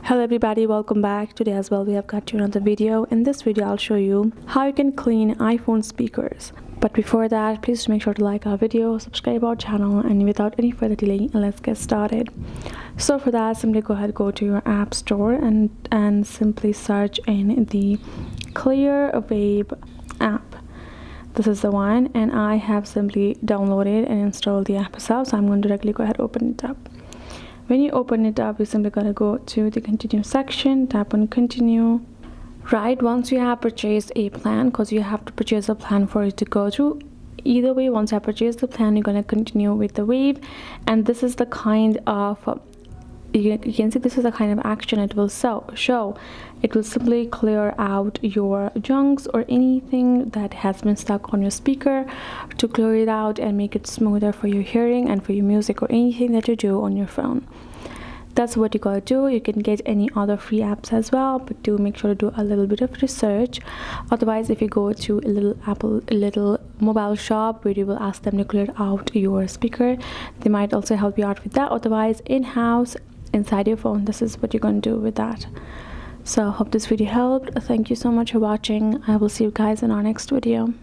Hello everybody, welcome back. Today as well we have got you another video. In this video I'll show you how you can clean iPhone speakers. But before that, please make sure to like our video, subscribe our channel, and without any further delay, let's get started. So for that, simply go ahead, go to your app store and simply search in the Clear Vape app. This is the one, and I have simply downloaded and installed the app itself, so I'm going to directly go ahead and open it up. When you open it up, you're simply going to go to the continue section, tap on continue. Right, once you have purchased a plan, because you have to purchase a plan for it to go through. Either way, once you have purchased the plan, you're going to continue with the wave, and this is the kind of you can see this is the kind of action it will show. It will simply clear out your junks or anything that has been stuck on your speaker, to clear it out and make it smoother for your hearing and for your music or anything that you do on your phone. That's what you gotta do. You can get any other free apps as well, but do make sure to do a little bit of research. Otherwise, if you go to a little mobile shop where you will ask them to clear out your speaker, they might also help you out with that. Otherwise, in-house, inside your phone, this is what you're going to do with that. So I hope this video helped. Thank you so much for watching. I will see you guys in our next video.